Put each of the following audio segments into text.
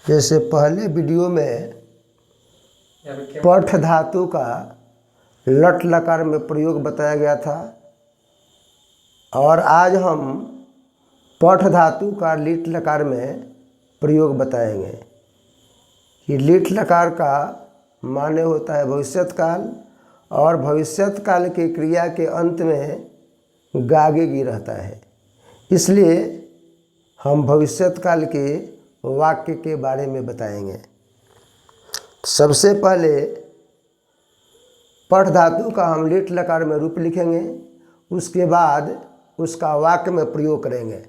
जैसे पहले वीडियो में पठ धातु का लट लकार में प्रयोग बताया गया था और आज हम पठ धातु का लीट लकार में प्रयोग बताएंगे कि लीट लकार का माने होता है भविष्यत काल और भविष्यत काल के क्रिया के अंत में गागेगी रहता है। इसलिए हम भविष्यत काल के वाक्य के बारे में बताएंगे। सबसे पहले पठ धातु का हम लीट लकार में रूप लिखेंगे, उसके बाद उसका वाक्य में प्रयोग करेंगे।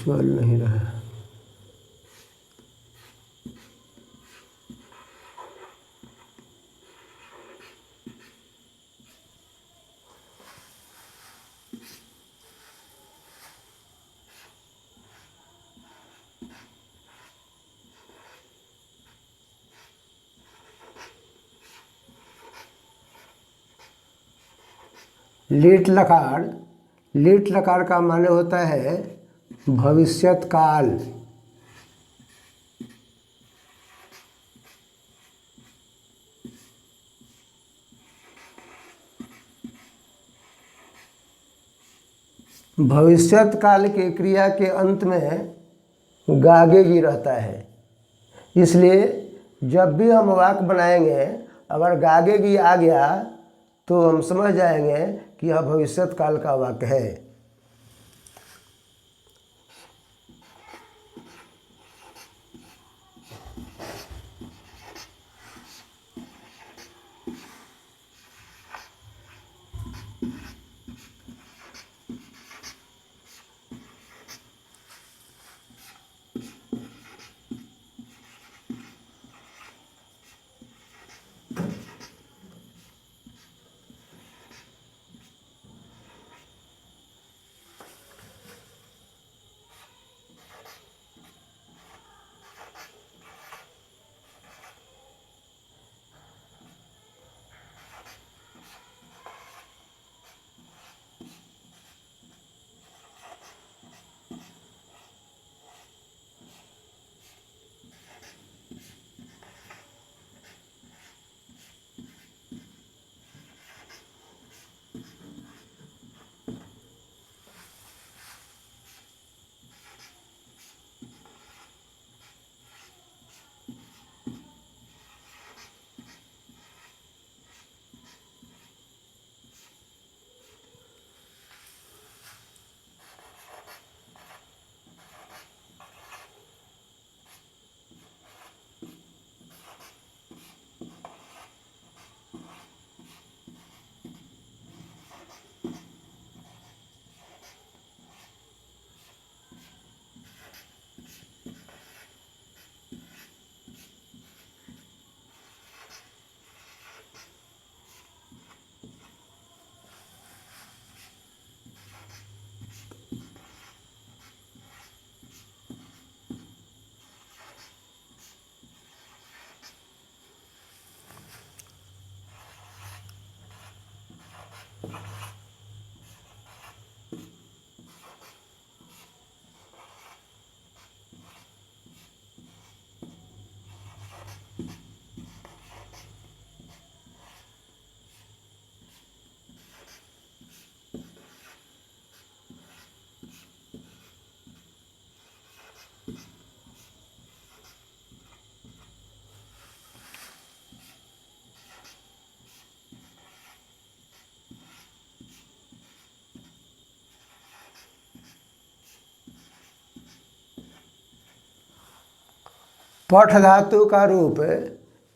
चल नहीं रहा है। लीट लकार का माने होता है भविष्यत काल। भविष्यत काल के क्रिया के अंत में गागेगी रहता है। इसलिए जब भी हम वाक्य बनाएंगे अगर गागेगी आ गया तो हम समझ जाएंगे कि यह भविष्यत काल का वाक्य है। पठ धातु का रूप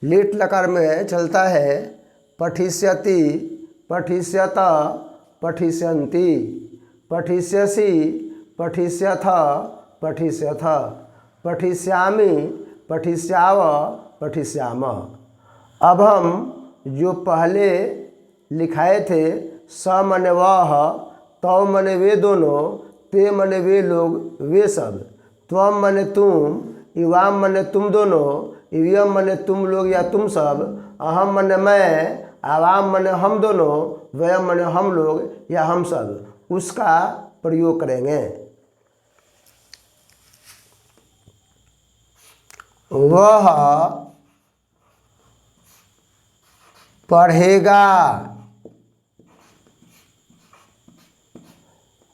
लीट लकार में चलता है पठिष्यति, पठिष्यत, पठिष्यन्ति, पठिष्यसि, पठिष्यथ, पठिष्यथ, पठिष्यामि, पठिष्याव, पठिष्याम। अब हम जो पहले लिखाए थे स मने वह, तौ मने वे दोनों, ते मने वे लोग, वे सब, त्वम मने तुम, युवाम मने तुम दोनों, युयम मने तुम लोग या तुम सब, अहम मने मैं, आवाम मने हम दोनों, वयम मने हम लोग या हम सब, उसका प्रयोग करेंगे। वह पढ़ेगा,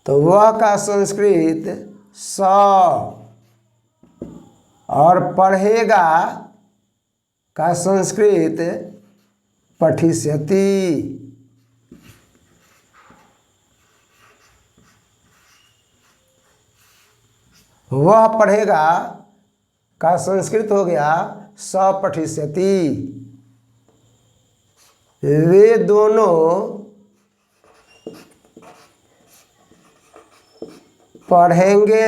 तो वह का संस्कृत स और पढ़ेगा का संस्कृत पठिष्यति। वह पढ़ेगा का संस्कृत हो गया स पठिष्यति। वे दोनों पढ़ेंगे,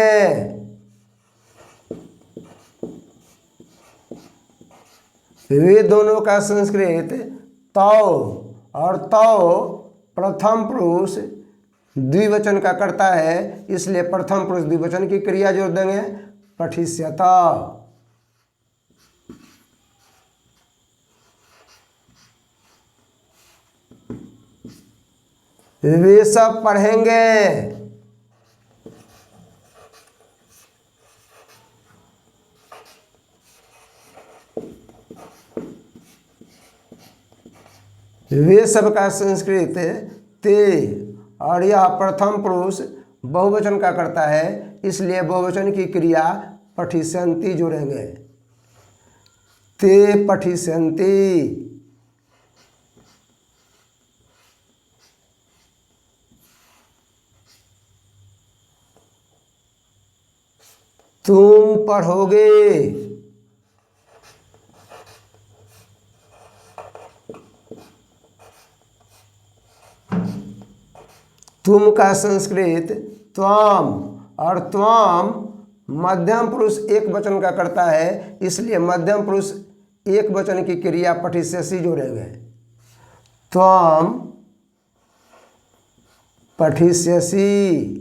वे दोनों का संस्कृत तौ, और तौ प्रथम पुरुष द्विवचन का करता है, इसलिए प्रथम पुरुष द्विवचन की क्रिया जोड़ देंगे पठिष्यता। वे सब पढ़ेंगे, वे सब का संस्कृत ते, और यह प्रथम पुरुष बहुवचन का करता है, इसलिए बहुवचन की क्रिया पठिष्यन्ति जोड़ेंगे ते पठिष्यन्ति। तुम पढ़ोगे, तुम का संस्कृत त्वम, और त्वम मध्यम पुरुष एक वचन का करता है, इसलिए मध्यम पुरुष एक वचन की क्रिया पठिष्यसि जोड़ेंगे त्वम पठिष्यसि।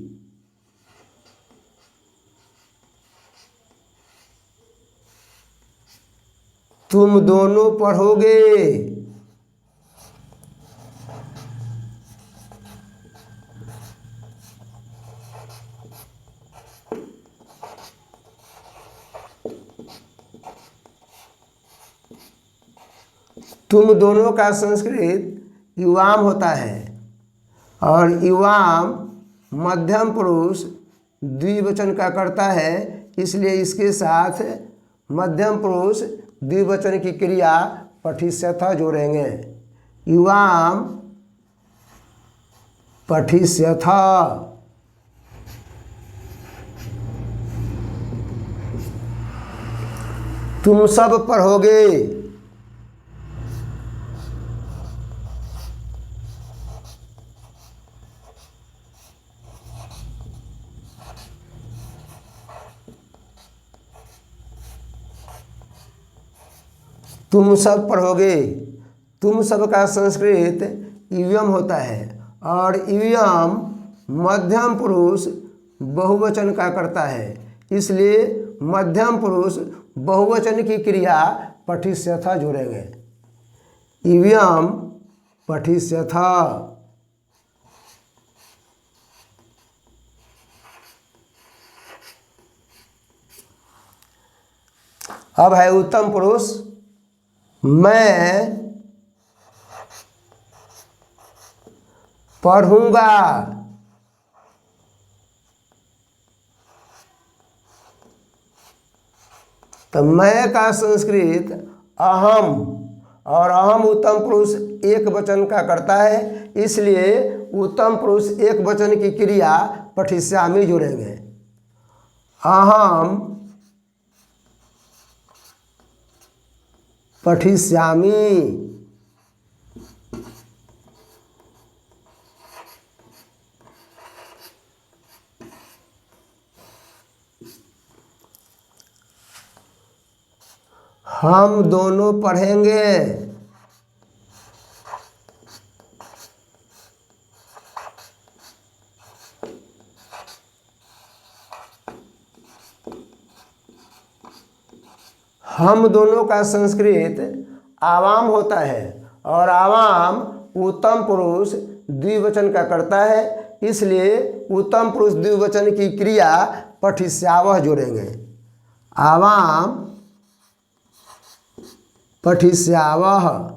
तुम दोनों पढ़ोगे, तुम दोनों का संस्कृत युवाम होता है, और युवाम मध्यम पुरुष द्विवचन का करता है, इसलिए इसके साथ मध्यम पुरुष द्विवचन की क्रिया पठिष्यथ जोड़ेंगे युवाम पठिष्यथ। तुम सब पढ़ोगे, तुम सब पढ़ोगे। तुम सब का संस्कृत युयम होता है, और युयम मध्यम पुरुष बहुवचन का करता है, इसलिए मध्यम पुरुष बहुवचन की क्रिया पठिष्यथ जोड़ेंगे युयम पठिष्यथ। अब है उत्तम पुरुष। मैं पढ़ूंगा, तो मैं का संस्कृत अहम, और अहम उत्तम पुरुष एक वचन का करता है, इसलिए उत्तम पुरुष एक वचन की क्रिया पठिष्यामि जोड़ेंगे अहम पठिष्यामि। हम दोनों पढ़ेंगे, हम दोनों का संस्कृत आवाम होता है और आवाम उत्तम पुरुष द्विवचन का करता है, इसलिए उत्तम पुरुष द्विवचन की क्रिया पठिस्यावह जोड़ेंगे। आवाम पठिस्यावह।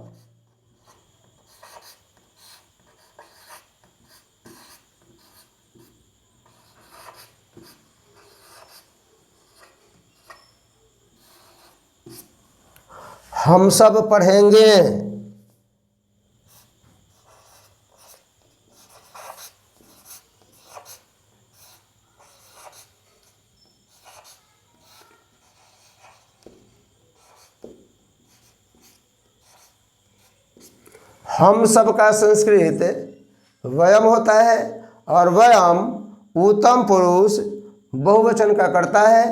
हम सब पढ़ेंगे। हम सब का संस्कृत वयम होता है और वयम उत्तम पुरुष बहुवचन का करता है,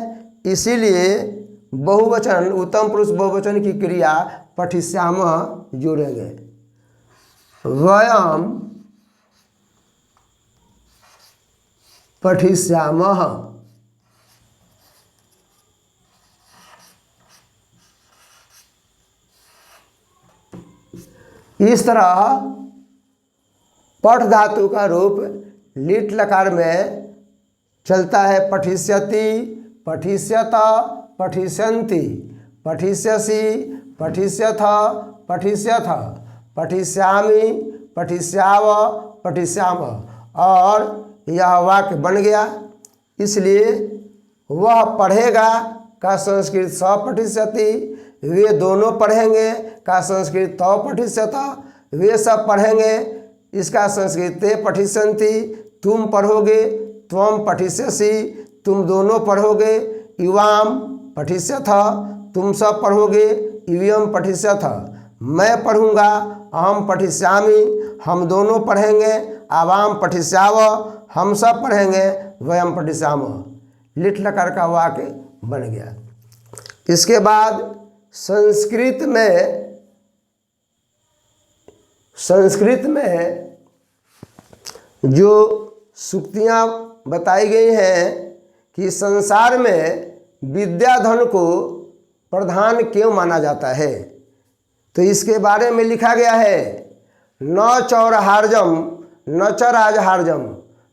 इसीलिए बहुवचन उत्तम पुरुष बहुवचन की क्रिया पठिस्यामः जोड़ेंगे। वयम पठिस्यामः। इस तरह पठ धातु का रूप लिट लकार में चलता है। पठिष्यति, पठिष्यत, पठिष्यन्ति, पठिष्यसि, पठिष्यथ, पठिष्यथ, पठिष्यामि, पठिष्याव, पठिष्याम। और यह वाक्य बन गया। इसलिए वह पढ़ेगा का संस्कृत स पठिष्यति, वे दोनों पढ़ेंगे का संस्कृत तौ पठिष्यत, वे सब पढ़ेंगे इसका संस्कृत ते पठिष्यन्ति, तुम पढ़ोगे त्वम पठिष्यसि, तुम दोनों पढ़ोगे युवाम पठिष्यथ, तुम सब पढ़ोगे युयम पठिष्यथ, मैं पढ़ूँगा अहम पठिष्यामि, हम दोनों पढ़ेंगे आवाम पठिष्याव, हम सब पढ़ेंगे वयम पठिष्यामः। लिट लकार का वाक्य बन गया। इसके बाद संस्कृत में जो सूक्तियाँ बताई गई हैं कि संसार में विद्याधन को प्रधान क्यों माना जाता है, तो इसके बारे में लिखा गया है। न चौरहार्जम न च राजहार्जम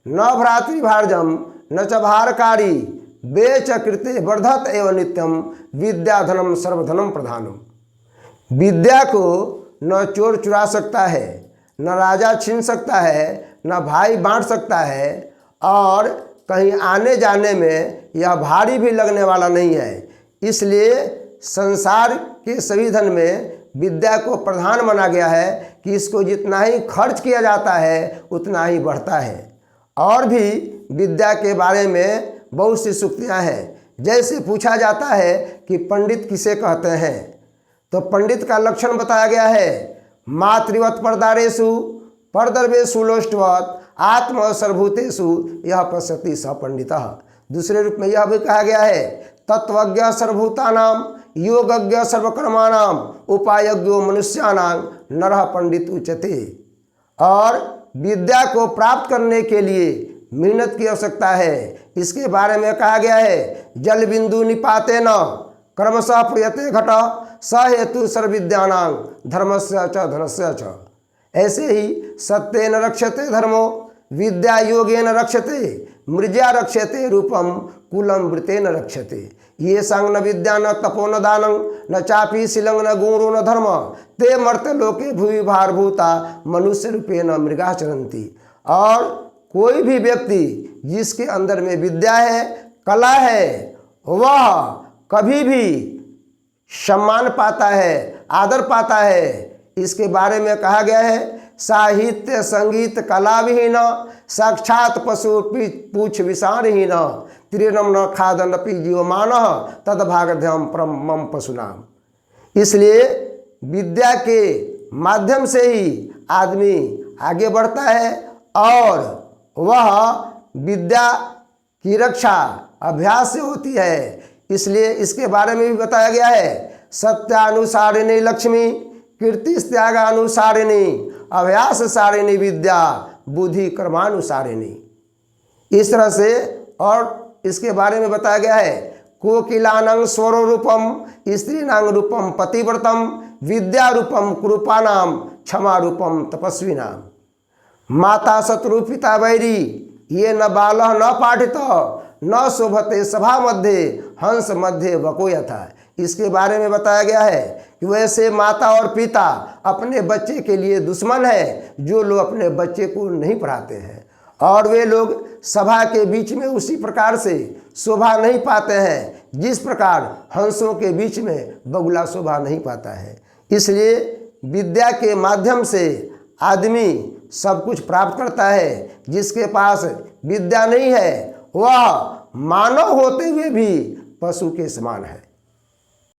न भ्रातृभार्जम न च भारकारी वे च कृते वर्धत एवं नित्यम विद्याधनम सर्वधनम प्रधानम। विद्या को न चोर चुरा सकता है, न राजा छीन सकता है, न भाई बांट सकता है, और कहीं आने जाने में यह भारी भी लगने वाला नहीं है। इसलिए संसार के सभी धन में विद्या को प्रधान माना गया है कि इसको जितना ही खर्च किया जाता है उतना ही बढ़ता है। और भी विद्या के बारे में बहुत सी सूक्तियाँ हैं। जैसे पूछा जाता है कि पंडित किसे कहते हैं, तो पंडित का लक्षण बताया गया है। मातृवत परदारेषु परदर्वेषु लोष्टवत आत्म सर्वभूतेषु यह पश्यति स पंडितः। दूसरे रूप में यह भी कहा गया है, तत्वज्ञ सर्वभूतानां योगज्ञ सर्वकर्माणां उपायज्ञो मनुष्याणां नरः पंडित उच्यते। और विद्या को प्राप्त करने के लिए मेहनत की आवश्यकता है। इसके बारे में कहा गया है, जल बिंदु निपातेन कर्मशः प्रियते घट स हेतु सर्वविद्यानां धर्मस्य च धनस्य च। ऐसे ही सत्येन रक्षते धर्मो विद्या योगेन रक्षते मृजा रक्षते रूपम कुलम वृतेन रक्षते। ये संग न विद्या न तपो न दानं न चापी शिलंग न गुणो न धर्म ते मर्त्य लोके भुवि भारभूता मनुष्य रूपेण मृगाचरन्ति। और कोई भी व्यक्ति जिसके अंदर में विद्या है, कला है, वह कभी भी सम्मान पाता है, आदर पाता है। इसके बारे में कहा गया है, साहित्य संगीत कला विहीन साक्षात पशु पूछ विषाणहीन त्रिनम न खादन पी जीवमान तदभागध्यम परमम पशुनाम। इसलिए विद्या के माध्यम से ही आदमी आगे बढ़ता है और वह विद्या की रक्षा अभ्यास से होती है। इसलिए इसके बारे में भी बताया गया है, सत्यानुसारिणी लक्ष्मी कीर्ति त्यागानुसारिणी अभ्यास सारिणी विद्या बुद्धि कर्मानुसारिणी। इस तरह से और इसके बारे में बताया गया है, कोकिलानां स्वरो रूपम, स्त्रीणां रूपम पतिव्रतम, विद्या रूपम कुरूपानाम, क्षमा रूपम तपस्विनाम। माता शत्रु पिता वैरी, ये न बालः न पाठितः, न शोभते सभा मध्य, हंस मध्य बको यथा। इसके बारे में बताया गया है कि वैसे माता और पिता अपने बच्चे के लिए दुश्मन है, जो लोग अपने बच्चे को नहीं पढ़ाते हैं, और वे लोग सभा के बीच में उसी प्रकार से शोभा नहीं पाते हैं जिस प्रकार हंसों के बीच में बगुला शोभा नहीं पाता है। इसलिए विद्या के माध्यम से आदमी सब कुछ प्राप्त करता है। जिसके पास विद्या नहीं है वह मानव होते हुए भी पशु के समान है।